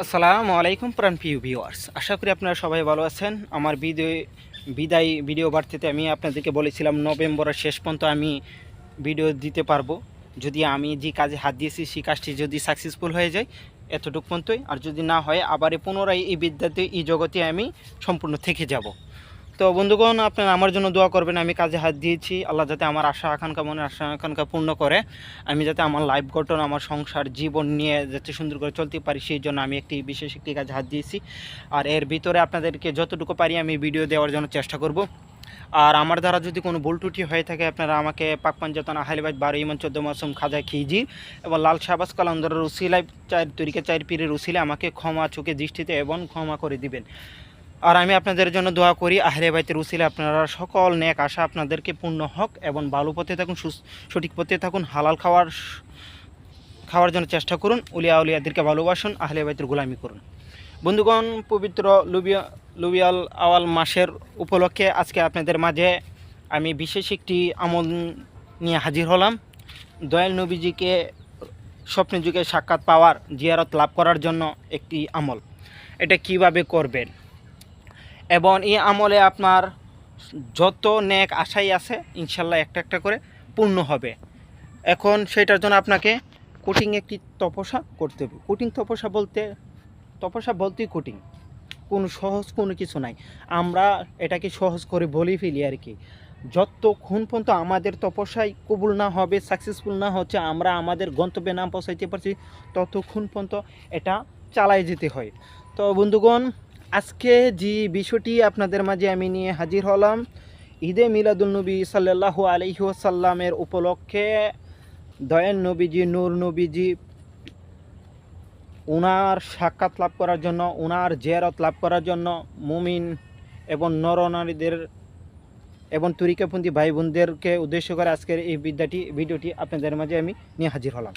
আসসালামু আলাইকুম প্রাণপ্রিয় ভিউয়ার্স, আশা করি আপনারা সবাই ভালো আছেন। আমার বিদায় ভিডিও বার্তাতে আমি আপনাদেরকে বলেছিলাম নভেম্বরের শেষ পর্যন্ত আমি ভিডিও দিতে পারবো, যদি আমি যে কাজে হাত দিয়েছি সেই কাজটি যদি সাকসেসফুল হয়ে যায় এতটুকু পর্যন্তই, আর যদি না হয় আবার পুনরায় এই বিদ্যাতে এই জগতে আমি সম্পূর্ণ থেকে যাব। তো বন্ধুগণ, আপনারা আমার জন্য দোয়া করবেন। আমি কাজে হাত দিয়েছি, আল্লাহ যাতে আমার আশা আকাঙ্ক্ষা মনের আশা আকাঙ্ক্ষা পূর্ণ করে, আমি যাতে আমার লাইফ গঠন আমার সংসার জীবন নিয়ে যাতে সুন্দর করে চলতে পারি, সেই জন্য আমি বিশেষ একটি কাজে হাত দিয়েছি। আর এর ভিতরে আপনাদেরকে যতটুকু পারি আমি ভিডিও দেওয়ার জন্য চেষ্টা করব। আর আমার দ্বারা যদি কোনো ভুল ত্রুটি হয়ে থাকে আপনারা আমাকে পাক পাঞ্জাতন আহলেবাইত 12 ইমান 14 মাসুম খাজা খিজির এবং লাল শাহবাজ কালান্দরের উসিলায় 4 তরিকা 4 পীরের উসিলে আমাকে ক্ষমা চোখে দৃষ্টিতে এবং ক্ষমা করে দিবেন। আর আমি আপনাদের জন্য দোয়া করি আহলে বাইতের উসিলে আপনারা সকল নেক আশা আপনাদেরকে পূর্ণ হক এবং ভালো পথে থাকুন, সঠিক পথে থাকুন, হালাল খাওয়ার জন্য চেষ্টা করুন, উলিয়া উলিয়াদেরকে ভালোবাসুন, আহলে বাইতের গোলামি করুন। বন্ধুগণ, পবিত্র লুবিয়াল আওয়াল মাসের উপলক্ষে আজকে আপনাদের মাঝে আমি বিশেষ একটি আমল নিয়ে হাজির হলাম। দয়াল নবীজিকে স্বপ্নের যুগে সাক্ষাৎ পাওয়ার জিয়ারত লাভ করার জন্য একটি আমল। এটা কিভাবে করবেন এবং এই আমলে আপনার যত নেক আশাই আছে ইনশাল্লাহ একটা একটা করে পূর্ণ হবে। এখন সেটার জন্য আপনাকে কঠিন একটি তপস্যা করতে হবে। কঠিন তপস্যা বলতেই কঠিন, কোনো সহজ কোনো কিছু নাই। আমরা এটাকে সহজ করে বলে ফেলি আর কি। যতক্ষণ পর্যন্ত আমাদের তপস্যায় কবুল না হবে, সাকসেসফুল না হচ্ছে, আমরা আমাদের গন্তব্যে না পৌঁছাইতে পারছি, ততক্ষণ পর্যন্ত এটা চালাই যেতে হয়। তো বন্ধুগণ, আজকে যে বিষয়টি আপনাদের মাঝে আমি নিয়ে হাজির হলাম, ঈদে মিলাদুন্নবী সাল্লাল্লাহু আলাইহি ওয়াসাল্লামের উপলক্ষে দয়াল নবীজি নূর নবীজি ওনার সাক্ষাৎ লাভ করার জন্য, ওনার জিয়ারত লাভ করার জন্য মুমিন এবং নরনারীদের এবং তরিকাপন্থী ভাই বোনদেরকে উদ্দেশ্য করে আজকের এই ভিডিওটি আপনাদের মাঝে আমি নিয়ে হাজির হলাম।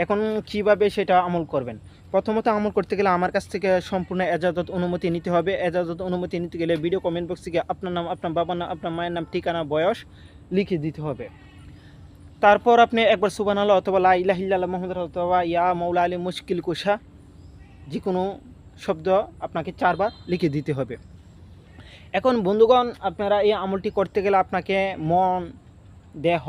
এখন কিভাবে সেটা আমল করবেন? প্রথমত আমল করতে গেলে আমার কাছ থেকে সম্পূর্ণ এজাজত অনুমতি নিতে হবে। এজাজত অনুমতি নিতে গেলে ভিডিও কমেন্ট বক্স থেকে আপনার নাম, আপনার বাবার নাম, আপনার মায়ের নাম, ঠিকানা, বয়স লিখে দিতে হবে। তারপর আপনি একবার সুবহানাল্লাহ অথবা লা ইলাহা ইল্লাল্লাহ মুহাম্মাদুর রাসূলুল্লাহ অথবা ইয়া মাওলা আলী মুশকিল কুশা যে কোনো শব্দ আপনাকে 4 বার লিখে দিতে হবে। এখন বন্ধুগণ, আপনারা এই আমলটি করতে গেলে আপনাকে মন দেহ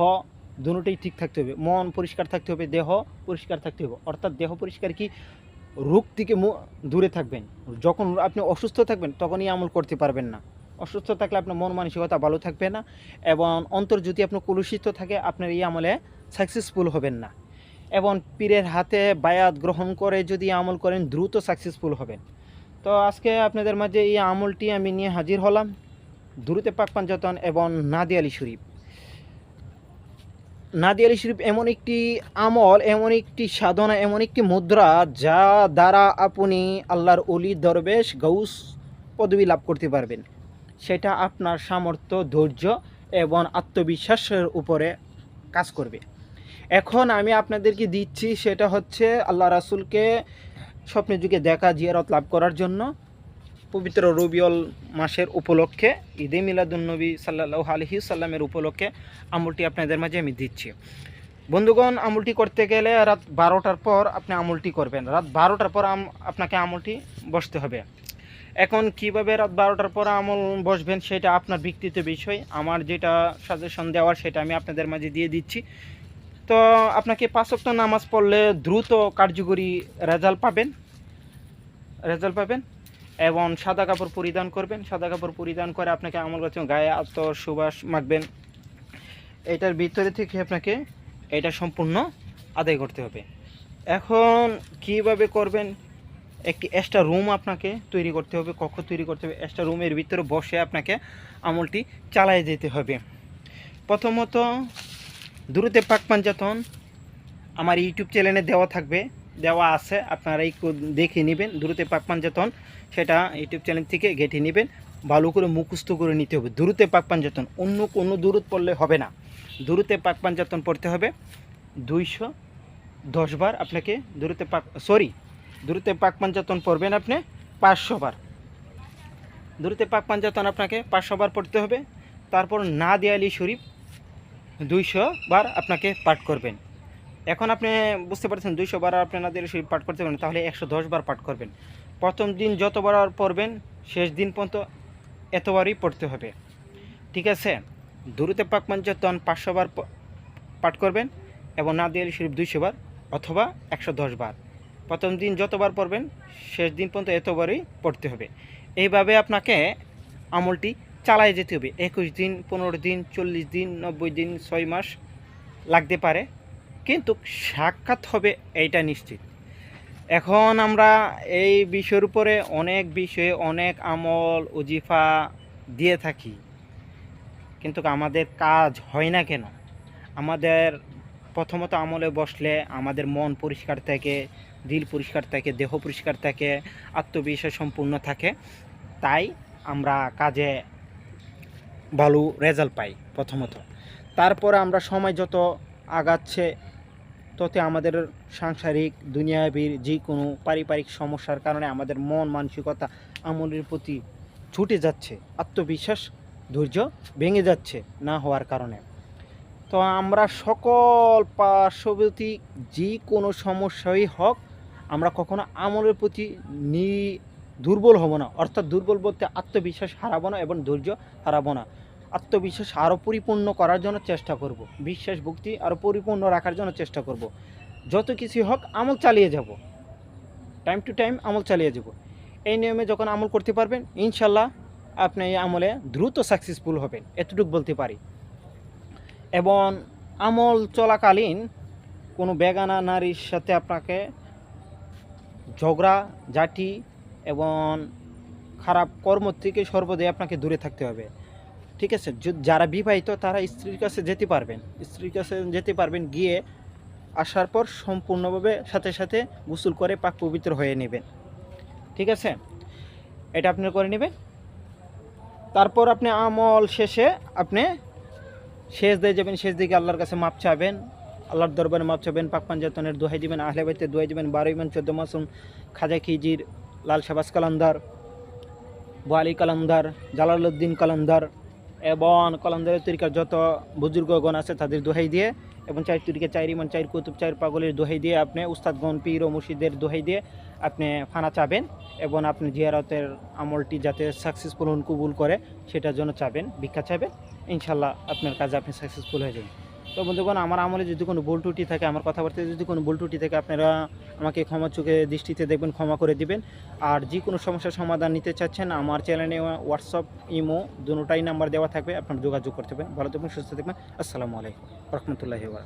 দুটোই ঠিক থাকতে হবে। মন পরিষ্কার থাকতে হবে, দেহ পরিষ্কার থাকতে হবে। অর্থাৎ দেহ পরিষ্কার কি, রোগ থেকে দূরে থাকবেন। যখন আপনি অসুস্থ থাকবেন তখনই আমল করতে পারবেন না। অসুস্থ থাকলে আপনার মন মানসিকতা ভালো থাকবে না এবং অন্তর যদি আপনার কলুষিত থাকে আপনার এই আমলে সাকসেসফুল হবেন না। এবং পীরের হাতে বায়াত গ্রহণ করে যদি আমল করেন দ্রুত সাকসেসফুল হবেন। তো আজকে আপনাদের মাঝে এই আমলটি আমি নিয়ে হাজির হলাম। দুরূদে পাক পাঞ্জাতন এবং নাদি আলী শরীফ। নাদি আলী শরীফ এমন একটি আমল, এমন একটি সাধনা, এমন একটি মুদ্রা যা দ্বারা আপনি আল্লাহর অলি দরবেশ গৌস পদবী লাভ করতে পারবেন। সেটা আপনার সামর্থ্য, ধৈর্য এবং আত্মবিশ্বাসের উপরে কাজ করবে। এখন আমি আপনাদেরকে দিচ্ছি, সেটা হচ্ছে আল্লাহ রাসূলকে স্বপ্নের যুগে দেখা জিয়ারত লাভ করার জন্য পবিত্র রবিউল মাসের উপলক্ষে ঈদে মিলাদুন্নবী সাল্লাল্লাহু আলাইহি সাল্লামের উপলক্ষে আমলটি আপনাদের মাঝে আমি দিচ্ছি। বন্ধুগণ, আমলটি করতে গেলে রাত 12টার পর আপনি আমলটি করবেন। রাত 12টার পর আপনাকে আমলটি বসতে হবে। এখন কিভাবে রাত 12টার পর আমল বসবেন সেটা আপনার ব্যক্তিগত বিষয়। আমার যেটা সাজেশন দেওয়ার সেটা আমি আপনাদের মাঝে দিয়ে দিচ্ছি। তো আপনাকে 5 ওয়াক্ত নামাজ পড়লে দ্রুত কার্যকরী রেজাল্ট পাবেন এবং সাদা কাপড় পরিধান করবেন। সাদা কাপড় পরিধান করে আপনাকে আমল করতে গায়ে আতর সুবাস মাখবেন। এটার ভিতরে থেকে আপনাকে এটা সম্পূর্ণ আদায় করতে হবে। এখন কিভাবে করবেন? একটি এক্সট্রা রুম আপনাকে তৈরি করতে হবে, কক্ষ তৈরি করতে হবে। এক্সট্রা রুমের ভিতরে বসে আপনাকে আমলটি চালিয়ে যেতে হবে। প্রথমত দুরূদে পাক পাঞ্জাতন আমার ইউটিউব চ্যানেলে দেওয়া আছে, আপনারা একটু দেখে নেবেন। দুরূদে পাক পাঞ্জাতন সেটা ইউটিউব চ্যানেল থেকে ঘেঁটে নেবেন, ভালো করে মুখস্থ করে নিতে হবে। দুরূদে পাক পাঞ্জাতন, অন্য কোনো দুরূদ পড়লে হবে না। দুরূদে পাক পাঞ্জাতন পড়তে হবে 210 বার। আপনাকে দুরূদে পাক পাঞ্জাতন পড়বেন আপনি 500 বার। দুরূদে পাক পাঞ্জাতন আপনাকে 500 বার পড়তে হবে। তারপর নাদি আলী শরীফ 200 বার আপনাকে পাঠ করবেন। এখন আপনি বুঝতে পারছেন 200 বার আপনি নাদিয়াতুল শরীফ পাঠ করতে পারেন, তাহলে 110 বার পাঠ করবেন। প্রথম দিন যতবার পড়বেন শেষ দিন পর্যন্ত এতবারই পড়তে হবে, ঠিক আছে। দুরূদে পাক পঞ্চায়তন 500 বার পাঠ করবেন এবং নাদিয়াতুল শরীফ 200 বার অথবা 110 বার। প্রথম দিন যতবার পড়বেন শেষ দিন পর্যন্ত এতবারই পড়তে হবে। এইভাবে আপনাকে আমলটি চালায় যেতে হবে। 21 দিন, 15 দিন, 40 দিন, 90 দিন, 6 মাস লাগতে পারে, কিন্তু সাক্ষাৎ হবে এইটা নিশ্চিত। এখন আমরা এই বিষয়ের উপরে অনেক বিষয়ে অনেক আমল ওজিফা দিয়ে থাকি, কিন্তু আমাদের কাজ হয় না কেন? আমাদের প্রথমত আমলে বসলে আমাদের মন পরিষ্কার থাকে, দিল পরিষ্কার থাকে, দেহ পরিষ্কার থাকে, আত্মবিশ্বাস সম্পূর্ণ থাকে, তাই আমরা কাজে ভালো রেজাল্ট পাই প্রথমত। তারপরে আমরা সময় যত আগাচ্ছে ততে আমাদের সাংসারিক দুনিয়াবির যে কোনো পারিবারিক সমস্যার কারণে আমাদের মন মানসিকতা আমলের প্রতি ছুটে যাচ্ছে, আত্মবিশ্বাস ধৈর্য ভেঙে যাচ্ছে না হওয়ার কারণে। তো আমরা সকল পার্শ্ববর্তী যে কোনো সমস্যাই হোক, আমরা কখনো আমলের প্রতি দুর্বল হব না। অর্থাৎ দুর্বল বলতে আত্মবিশ্বাস হারাবো না এবং ধৈর্য হারাবো না। আত্মবিশ্বাস আরও পরিপূর্ণ করার জন্য চেষ্টা করব, বিশ্বাস ভক্তি আরও পরিপূর্ণ রাখার জন্য চেষ্টা করব। যত কিছু হোক আমল চালিয়ে যাব, টাইম টু টাইম আমল চালিয়ে যাব। এই নিয়মে যখন আমল করতে পারবেন ইনশাল্লাহ আপনি এই আমলে দ্রুত সাকসেসফুল হবেন, এতটুকু বলতে পারি। এবং আমল চলাকালীন কোনো বেগানা নারীর সাথে আপনাকে ঝগড়া ঝাঁটি এবং খারাপ কর্ম থেকে সর্বদাই আপনাকে দূরে থাকতে হবে, ঠিক আছে। যারা বিবাহিত তারা স্ত্রীর কাছে যেতে পারবেন, স্ত্রীর কাছে যেতে পারবেন, গিয়ে আসার পর সম্পূর্ণভাবে সাথে সাথে গোসল করে পাক পবিত্র হয়ে নেবেন, ঠিক আছে। এটা আপনি করে নেবেন। তারপর আপনি আমল শেষে আপনি শেষ দিয়ে যাবেন, শেষ দিকে আল্লাহর কাছে মাপ চাবেন, আল্লাহর দরবারে মাপ চাবেন, পাক পাঞ্জাতনের দোহাই দিবেন, আহলে বাইতের দোহাই দিবেন, 12 ইমাম 14 মাসুম, খাজা খিজির, লাল শাহবাজ কালান্দার, বোয়ালি কালান্দার, জালালউদ্দিন কালান্দার এবং কালান্দারের তরিকার যত বুজুর্গগণ আছে তাদের দোহাই দিয়ে এবং 4 তরিকা 4 ইমাম 4 কুতুব 4 পাগলের দোহাই দিয়ে আপনি উস্তাদগণ পীর ও মুর্শিদের দোহাই দিয়ে আপনি ফানা চাবেন এবং আপনি জিয়ারতের আমলটি যাতে সাকসেসফুল হন, কবুল করে সেটার জন্য চাবেন, ভিক্ষা চাবেন। ইনশাল্লাহ আপনার কাজে আপনি সাকসেসফুল হয়ে যাবেন। তো বন্ধুগণ, আমার আমলে যদি কোনো ভুল ত্রুটি থাকে, আমার কথাবার্তায় যদি কোনো ভুল ত্রুটি থাকে, আপনারা আমাকে ক্ষমা চোখে দৃষ্টিতে দেখবেন, ক্ষমা করে দিবেন। আর যে কোনো সমস্যার সমাধান নিতে চাচ্ছেন আমার চ্যানেলে হোয়াটসঅ্যাপ ইমো দুটোটাই নাম্বার দেওয়া থাকবে, আপনারা যোগাযোগ করতে পারেন। ভালো থাকবেন, সুস্থ থাকবেন। আসসালামু আলাইকুম রহমতুল্লাহি ওয়া বারাকাতুহু।